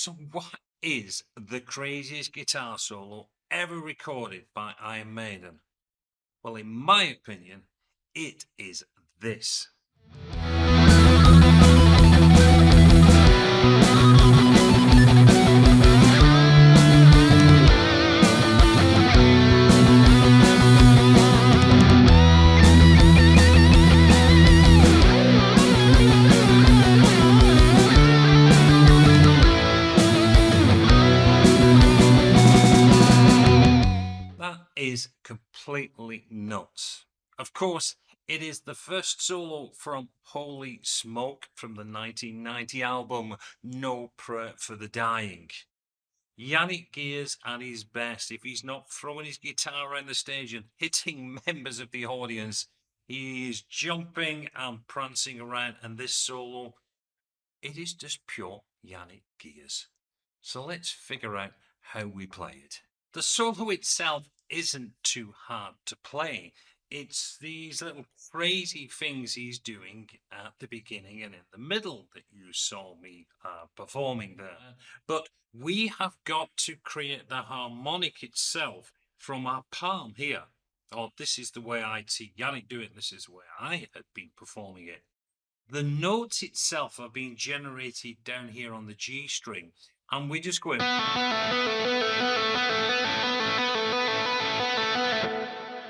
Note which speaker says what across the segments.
Speaker 1: So what is the craziest guitar solo ever recorded by Iron Maiden? Well, in my opinion, it is this. That is completely nuts. Of course, it is the first solo from Holy Smoke from the 1990 album No Prayer for the Dying. Yannick Gears at his best. If he's not throwing his guitar around the stage and hitting members of the audience, he is jumping and prancing around. And this solo, it is just pure Yannick Gears. So let's figure out how we play it. The solo itself isn't too hard to play. It's these little crazy things he's doing at the beginning and in the middle that you saw me performing there. But we have got to create the harmonic itself from our palm here. Oh, this is the way I see Yannick do it. This is the way I had been performing it. The notes itself are being generated down here on the G string, and we just go in.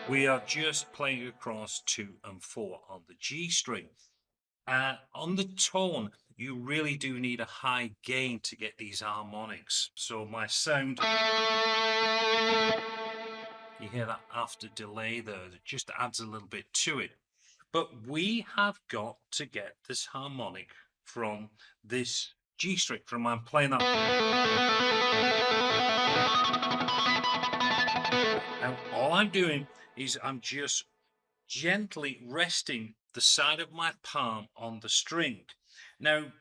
Speaker 1: We are just playing across 2 and 4 on the G string. On the tone, you really do need a high gain to get these harmonics. So my sound, you hear that after delay there, that just adds a little bit to it. But we have got to get this harmonic from this G string, from I'm playing that. Now, all I'm doing is I'm just gently resting the side of my palm on the string. Now,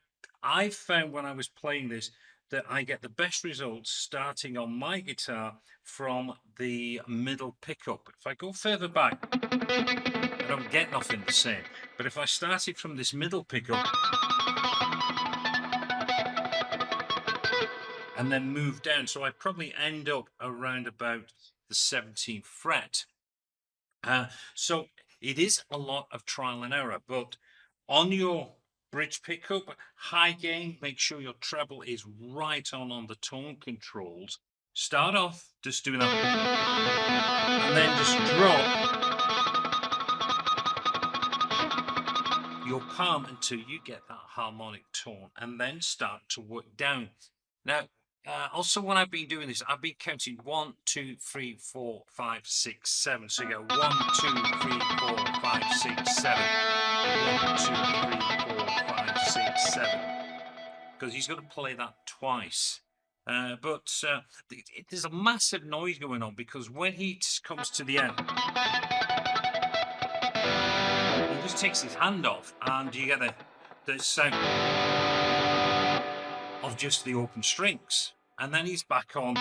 Speaker 1: I found when I was playing this that I get the best results starting on my guitar from the middle pickup. If I go further back, I don't get nothing the same. But if I started from this middle pickup and then move down, so I probably end up around about the 17th fret. So it is a lot of trial and error, but on your bridge pickup, high gain, make sure your treble is right on the tone controls. Start off just doing that, and then just drop your palm until you get that harmonic tone, and then start to work down. Now, also, when I've been doing this, I've been counting 1, 2, 3, 4, 5, 6, 7. So you go 1, 2, 3, 4, 5, 6, 7. 1, 2, 3, 4, 5, 6, 7. Because he's got to play that twice. But there's a massive noise going on because when he comes to the end, he just takes his hand off, and you get the sound of just the open strings, and then he's back on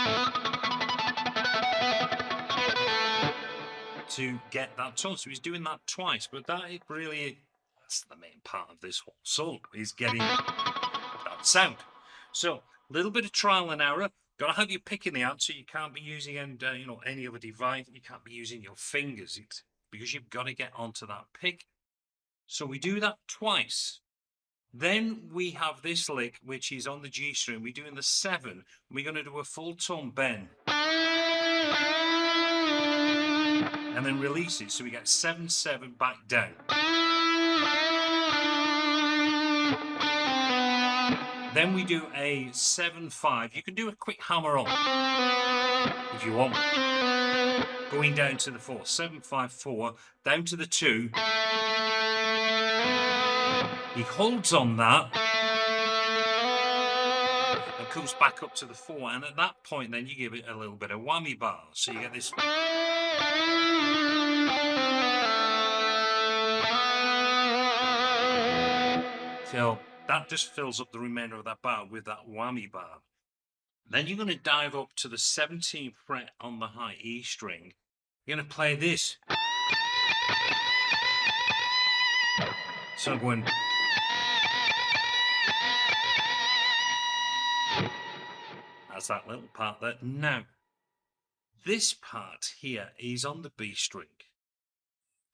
Speaker 1: to get that tone. So he's doing that twice, but that's the main part of this whole solo, is getting that sound. So a little bit of trial and error. Got to have your pick in the hand, so you can't be using any other device. You can't be using your fingers because you've got to get onto that pick. So we do that twice. Then we have this lick, which is on the G string. We're doing the 7. We're going to do a full tone bend. And then release it. So we get 7, 7 back down. Then we do a 7, 5. You can do a quick hammer on if you want. Going down to the 4. 7, 5, 4. Down to the 2. He holds on that and comes back up to the 4, and at that point then you give it a little bit of whammy bar, so you get this. So that just fills up the remainder of that bar with that whammy bar. Then you're going to dive up to the 17th fret on the high E string. You're going to play this. So I'm going. That's that little part there. Now, this part here is on the B string.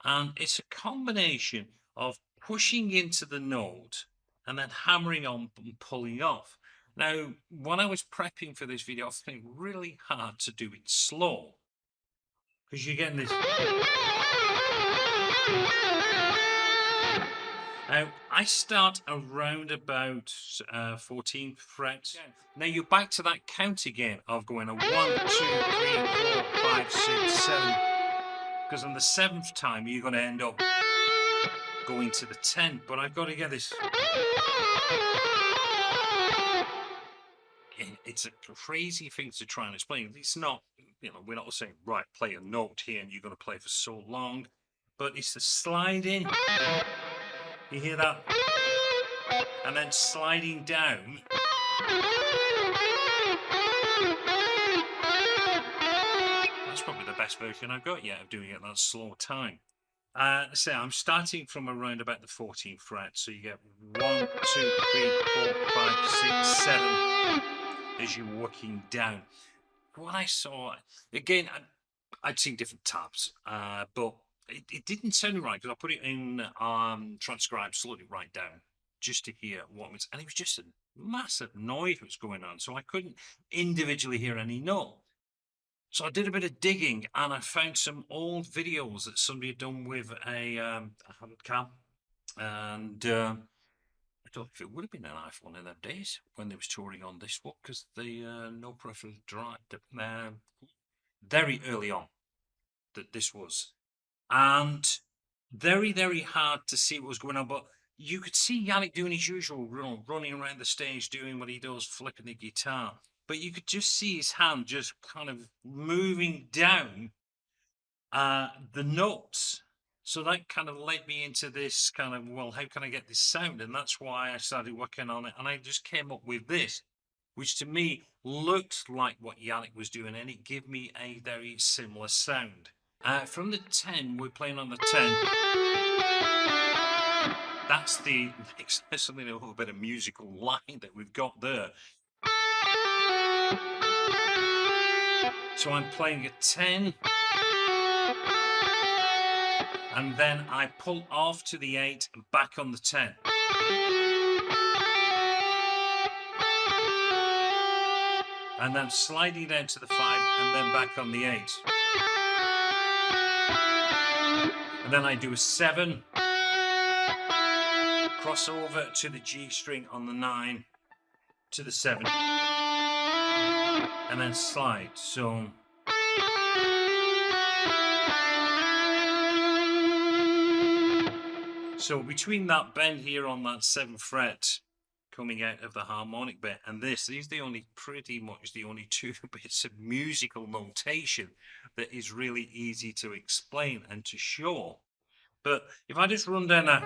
Speaker 1: And it's a combination of pushing into the note and then hammering on and pulling off. Now, when I was prepping for this video, I found it really hard to do it slow, because you're getting this. Now, I start around about 14th fret. Now, you're back to that count again of going a 1, 2, 3, 4, 5, 6, 7. Because on the 7th time, you're going to end up going to the 10. But I've got to get this. It's a crazy thing to try and explain. It's not, we're not saying, right, play a note here and you're going to play for so long. But it's the sliding. You hear that? And then sliding down. That's probably the best version I've got yet of doing it at that slow time. So I'm starting from around about the 14th fret. So you get 1, 2, 3, 4, 5, 6, 7 as you're working down. What I saw, again, I'd seen different tabs, but it didn't sound right, because I put it in transcribe, slowed it right down just to hear what was, and it was just a massive noise that was going on, so I couldn't individually hear any note. So I did a bit of digging, and I found some old videos that somebody had done with a hand cam, and I don't know if it would have been an iPhone in them days when they was touring on this one, because the no preference drive very early on that this was, and very, very hard to see what was going on, but you could see Yannick doing his usual, running around the stage doing what he does, flipping the guitar. But you could just see his hand just kind of moving down the notes. So that kind of led me into this kind of, well, how can I get this sound? And that's why I started working on it. And I just came up with this, which to me looked like what Yannick was doing, and it gave me a very similar sound. From the 10, we're playing on the 10. That's the something, a little bit of musical line that we've got there. So I'm playing a 10, and then I pull off to the 8 and back on the 10. And then sliding down to the 5 and then back on the 8. And then I do a 7, cross over to the G string on the 9, to the 7, and then slide. So between that bend here on that 7th fret coming out of the harmonic bit and these are pretty much the only two bits of musical notation that is really easy to explain and to show. But if I just run down that,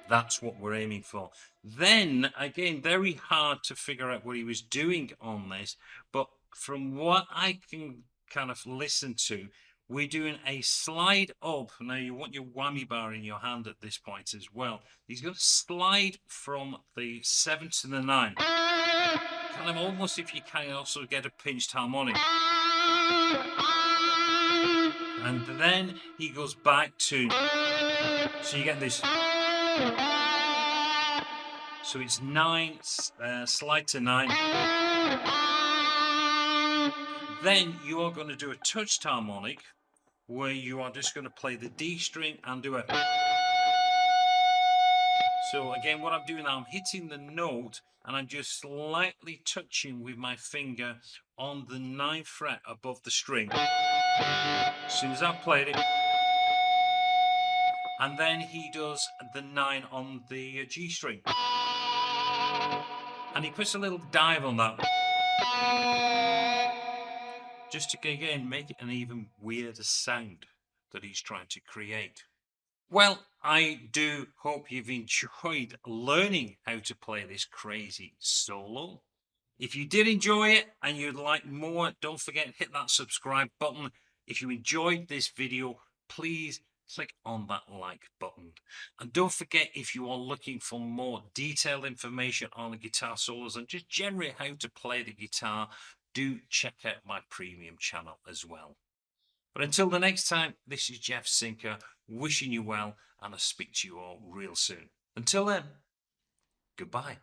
Speaker 1: that's what we're aiming for. Then again, very hard to figure out what he was doing on this, but from what I can kind of listen to, we're doing a slide up. Now you want your whammy bar in your hand at this point as well. He's going to slide from the 7 to the 9. Kind of almost, if you can also get a pinched harmonic. And then he goes back to, so you get this. So it's 9, slide to 9. Then you are going to do a touched harmonic, where you are just going to play the D string and do a. So again, what I'm doing now, I'm hitting the note and I'm just slightly touching with my finger on the 9th fret above the string. As soon as I've played it, and then he does the 9 on the G string, and he puts a little dive on that, just to again make it an even weirder sound that he's trying to create. Well, I do hope you've enjoyed learning how to play this crazy solo. If you did enjoy it and you'd like more, don't forget to hit that subscribe button. If you enjoyed this video, please click on that like button. And don't forget, if you are looking for more detailed information on the guitar solos and just generally how to play the guitar, do check out my premium channel as well. But until the next time, this is Jeff Sinker wishing you well, and I'll speak to you all real soon. Until then, goodbye.